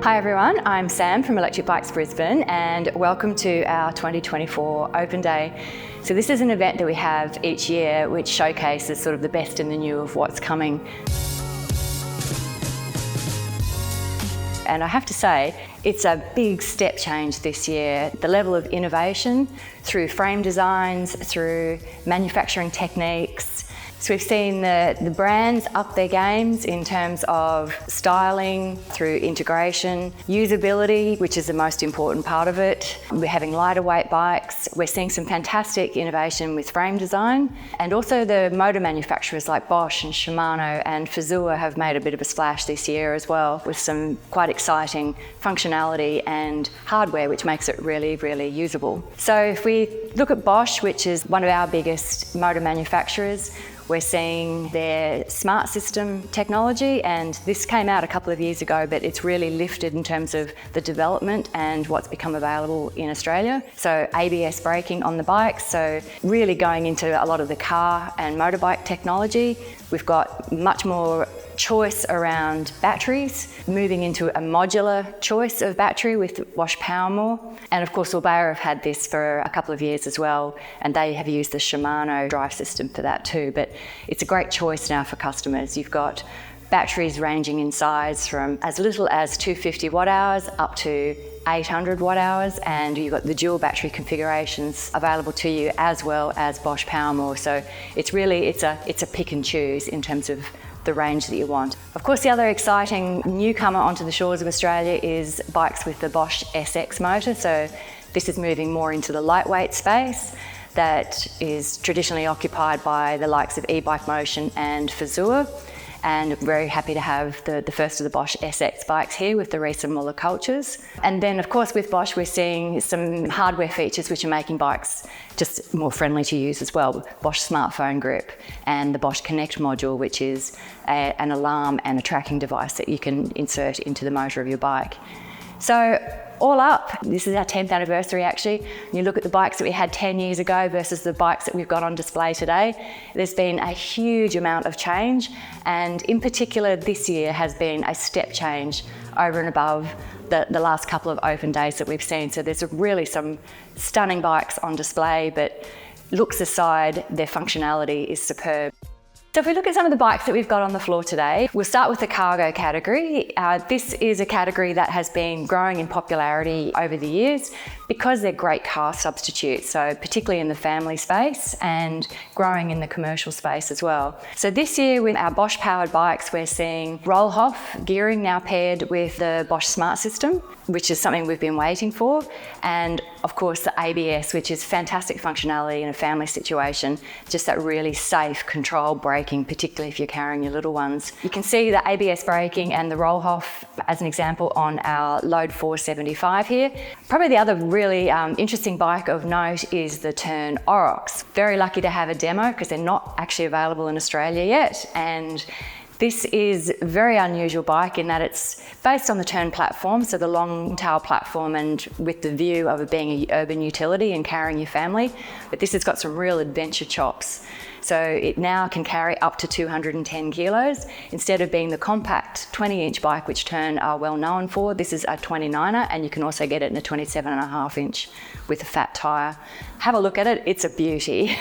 Hi everyone, I'm Sam from Electric Bikes Brisbane and welcome to our 2024 Open Day. So this is an event that we have each year which showcases sort of the best and the new of what's coming. And I have to say, it's a big step change this year. The level of innovation through frame designs, through manufacturing techniques. So we've seen the brands up their games in terms of styling, through integration, usability, which is the most important part of it. We're having lighter weight bikes. We're seeing some fantastic innovation with frame design. And also the motor manufacturers like Bosch and Shimano and Fazua have made a bit of a splash this year as well, with some quite exciting functionality and hardware, which makes it really, really usable. So if we look at Bosch, which is one of our biggest motor manufacturers, we're seeing their smart system technology, and this came out a couple of years ago, but it's really lifted in terms of the development and what's become available in Australia. So ABS braking on the bikes, so really going into a lot of the car and motorbike technology. We've got much more choice around batteries, moving into a modular choice of battery with Bosch PowerMore. And of course, Orbea have had this for a couple of years as well, and they have used the Shimano drive system for that too. But it's a great choice now for customers. You've got batteries ranging in size from as little as 250 watt hours up to 800 watt hours, and you've got the dual battery configurations available to you as well as Bosch PowerMore. So it's a pick and choose in terms of the range that you want. Of course, the other exciting newcomer onto the shores of Australia is bikes with the Bosch SX motor. So this is moving more into the lightweight space that is traditionally occupied by the likes of EBike Motion and Fazua. And very happy to have the first of the Bosch SX bikes here with the recent Muller Cultures. And then of course with Bosch we're seeing some hardware features which are making bikes just more friendly to use as well. Bosch smartphone grip and the Bosch Connect module, which is an alarm and a tracking device that you can insert into the motor of your bike. So all up, this is our 10th anniversary actually. You look at the bikes that we had 10 years ago versus the bikes that we've got on display today. There's been a huge amount of change, and in particular this year has been a step change over and above the last couple of open days that we've seen. So there's really some stunning bikes on display, but looks aside, their functionality is superb. So if we look at some of the bikes that we've got on the floor today, we'll start with the cargo category. This is a category that has been growing in popularity over the years because they're great car substitutes, so particularly in the family space and growing in the commercial space as well. So this year with our Bosch powered bikes, we're seeing roll-off gearing now paired with the Bosch Smart System, which is something we've been waiting for. And of course the ABS, which is fantastic functionality in a family situation, just that really safe control braking, particularly if you're carrying your little ones. You can see the ABS braking and the roll-off as an example on our Load 475 here. Probably the other really interesting bike of note is the Turn Orox. Very lucky to have a demo because they're not actually available in Australia yet. And this is a very unusual bike in that it's based on the Turn platform, so the long tail platform, and with the view of it being an urban utility and carrying your family. But this has got some real adventure chops. So it now can carry up to 210 kilos. Instead of being the compact 20-inch bike, which Turn are well known for, this is a 29er, and you can also get it in a 27.5-inch with a fat tyre. Have a look at it, it's a beauty.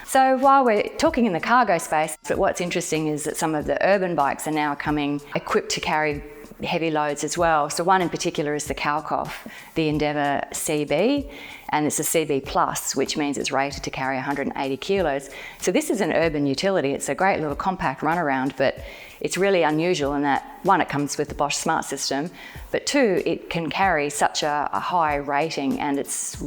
So while we're talking in the cargo space, but what's interesting is that some of the urban bikes are now coming equipped to carry heavy loads as well. So one in particular is the Kalkoff, the Endeavour CB, and it's a CB Plus, which means it's rated to carry 180 kilos. So this is an urban utility. It's a great little compact runaround, but it's really unusual in that, one, it comes with the Bosch Smart System, but two, it can carry such a high rating, and it's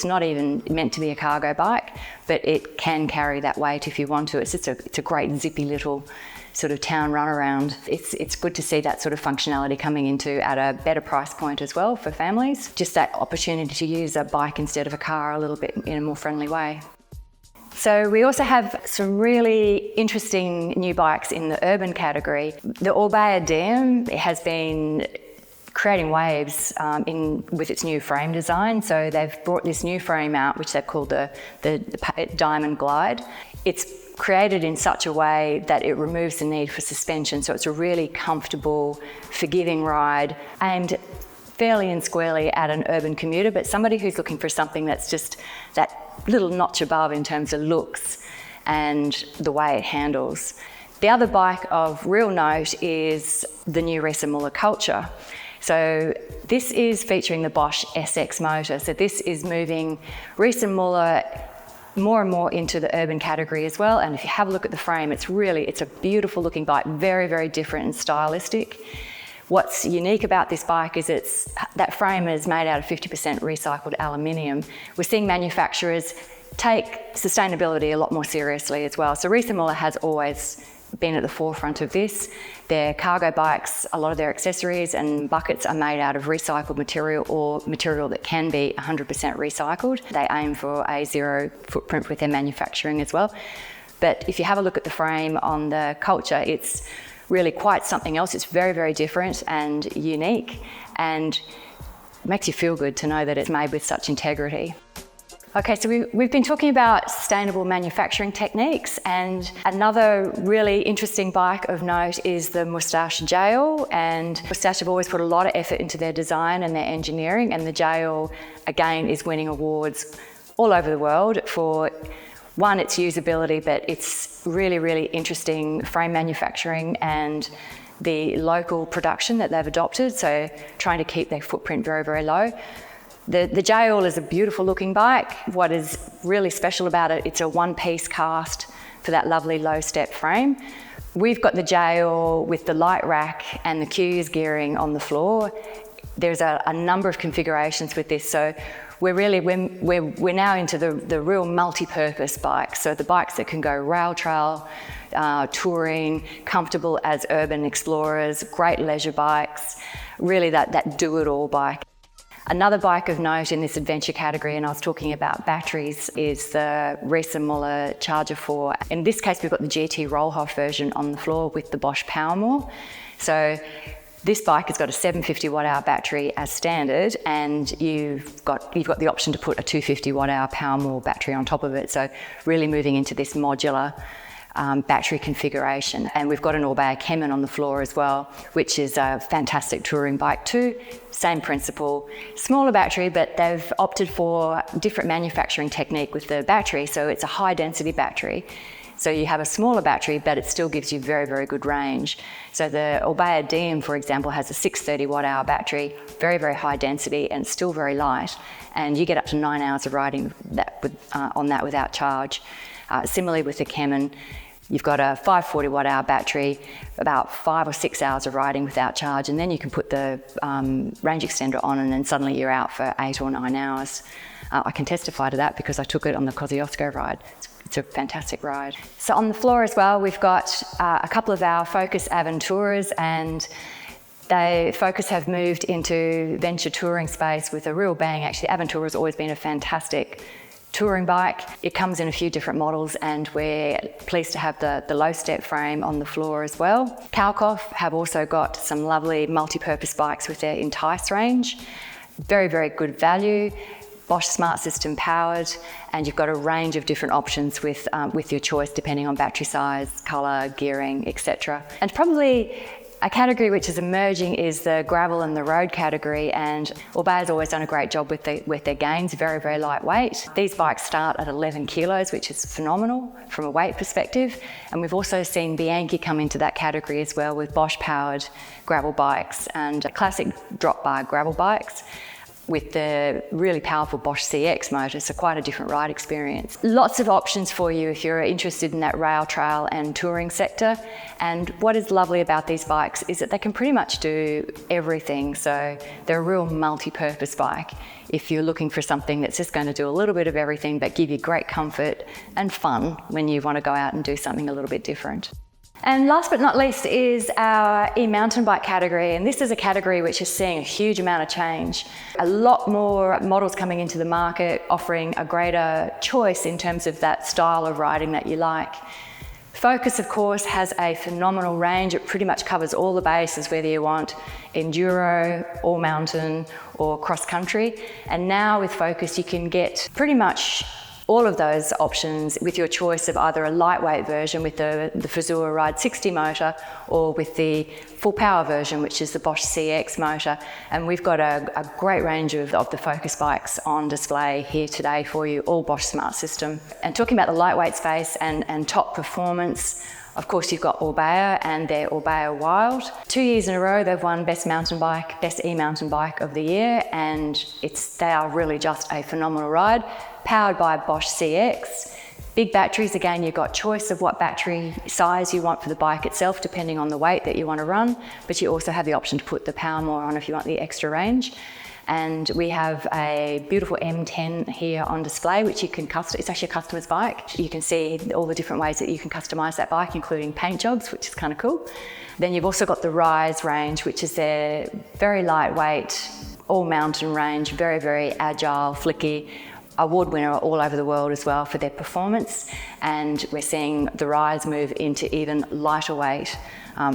not even meant to be a cargo bike, but it can carry that weight if you want to. It's a great zippy little sort of town runaround. It's good to see that sort of functionality coming into at a better price point as well for families. Just that opportunity to use a bike instead of a car a little bit in a more friendly way. So we also have some really interesting new bikes in the urban category. The Orbea DM has been creating waves with its new frame design. So they've brought this new frame out, which they've called the Diamond Glide. It's created in such a way that it removes the need for suspension, so it's a really comfortable, forgiving ride, aimed fairly and squarely at an urban commuter, but somebody who's looking for something that's just that little notch above in terms of looks and the way it handles. The other bike of real note is the new Riesenmuller Culture. So this is featuring the Bosch SX motor. So this is moving Riesenmuller more and more into the urban category as well. And if you have a look at the frame, it's a beautiful looking bike, very, very different and stylistic. What's unique about this bike is that frame is made out of 50% recycled aluminium. We're seeing manufacturers take sustainability a lot more seriously as well. So Riesenmuller has always been at the forefront of this. Their cargo bikes, a lot of their accessories and buckets are made out of recycled material or material that can be 100% recycled. They aim for a zero footprint with their manufacturing as well. But if you have a look at the frame on the Culture, it's really quite something else. It's very, very different and unique, and makes you feel good to know that it's made with such integrity. Okay, so we've been talking about sustainable manufacturing techniques, and another really interesting bike of note is the Moustache Jail. And Moustache have always put a lot of effort into their design and their engineering, and the Jail, again, is winning awards all over the world for, one, its usability, but it's really, really interesting frame manufacturing and the local production that they've adopted, so trying to keep their footprint very, very low. The Jail is a beautiful looking bike. What is really special about it, it's a one-piece cast for that lovely low step frame. We've got the Jail with the light rack and the Q's gearing on the floor. There's a number of configurations with this, so we're now into the real multi-purpose bikes. So the bikes that can go rail trail, touring, comfortable as urban explorers, great leisure bikes, really that do-it-all bike. Another bike of note in this adventure category, and I was talking about batteries, is the Riesenmuller Charger 4. In this case, we've got the GT Rollhoff version on the floor with the Bosch Powermore. So this bike has got a 750 watt-hour battery as standard, and you've got the option to put a 250 watt-hour Powermore battery on top of it. So really moving into this modular battery configuration. And we've got an Orbea Kemen on the floor as well, which is a fantastic touring bike too. Same principle, smaller battery, but they've opted for different manufacturing technique with the battery. So it's a high density battery. So you have a smaller battery, but it still gives you very, very good range. So the Orbea Diem, for example, has a 630 watt-hour battery, very, very high density, and still very light. And you get up to 9 hours of riding on that without charge. Similarly with the Kemen, you've got a 540 watt-hour battery, about 5 or 6 hours of riding without charge, and then you can put the range extender on, and then suddenly you're out for 8 or 9 hours. I can testify to that because I took it on the Kosciuszko ride. It's a fantastic ride. So on the floor as well, we've got a couple of our Focus Aventuras, and Focus have moved into venture touring space with a real bang. Actually, Aventura has always been a fantastic touring bike. It comes in a few different models, and we're pleased to have the low step frame on the floor as well. Kalkoff have also got some lovely multi-purpose bikes with their Entice range. Very, very good value. Bosch Smart System powered, and you've got a range of different options with your choice depending on battery size, colour, gearing, etc. And probably a category which is emerging is the gravel and the road category, and Orbea's always done a great job with their gains, very, very lightweight. These bikes start at 11 kilos, which is phenomenal from a weight perspective. And we've also seen Bianchi come into that category as well with Bosch powered gravel bikes and classic drop bar gravel bikes with the really powerful Bosch CX motor, so quite a different ride experience. Lots of options for you if you're interested in that rail, trail and touring sector. And what is lovely about these bikes is that they can pretty much do everything. So they're a real multi-purpose bike. If you're looking for something that's just going to do a little bit of everything but give you great comfort and fun when you want to go out and do something a little bit different. And last but not least is our e-mountain bike category, and this is a category which is seeing a huge amount of change. A lot more models coming into the market offering a greater choice in terms of that style of riding that you like. Focus, of course, has a phenomenal range. It pretty much covers all the bases, whether you want enduro, all mountain or cross country. And now with Focus you can get pretty much All of those options with your choice of either a lightweight version with the Fazua Ride 60 motor or with the full power version, which is the Bosch CX motor. And we've got a great range of the Focus bikes on display here today for you, all Bosch Smart System. And talking about the lightweight space and top performance, of course, you've got Orbea and their Orbea Wild. 2 years in a row, they've won Best Mountain Bike, Best E-Mountain Bike of the Year, and they are really just a phenomenal ride, powered by Bosch CX. Big batteries, again, you've got choice of what battery size you want for the bike itself, depending on the weight that you want to run, but you also have the option to put the power more on if you want the extra range. And we have a beautiful M10 here on display, which you can custom. It's actually a customer's bike. You can see all the different ways that you can customise that bike, including paint jobs, which is kind of cool. Then you've also got the Rise range, which is their very lightweight, all mountain range, very, very agile, flicky, award winner all over the world as well for their performance. And we're seeing the Rise move into even lighter weight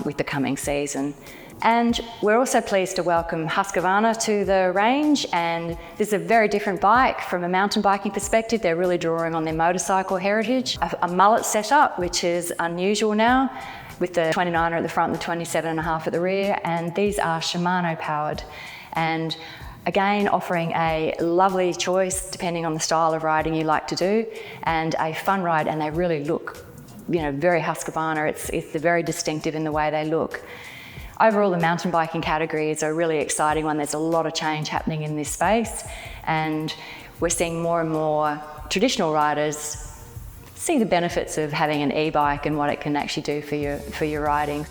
with the coming season. And we're also pleased to welcome Husqvarna to the range, and this is a very different bike from a mountain biking perspective. They're really drawing on their motorcycle heritage. A mullet setup, which is unusual now, with the 29er at the front and the 27.5 at the rear, and these are Shimano powered. And again, offering a lovely choice depending on the style of riding you like to do, and a fun ride, and they really look, very Husqvarna. It's very distinctive in the way they look. Overall, the mountain biking category is a really exciting one. There's a lot of change happening in this space, and we're seeing more and more traditional riders see the benefits of having an e-bike and what it can actually do for your riding.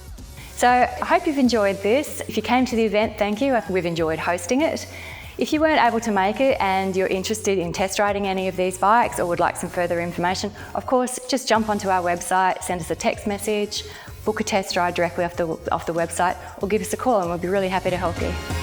So I hope you've enjoyed this. If you came to the event, thank you. We've enjoyed hosting it. If you weren't able to make it and you're interested in test riding any of these bikes or would like some further information, of course, just jump onto our website, send us a text message, book a test ride directly off the website, or give us a call and we'll be really happy to help you.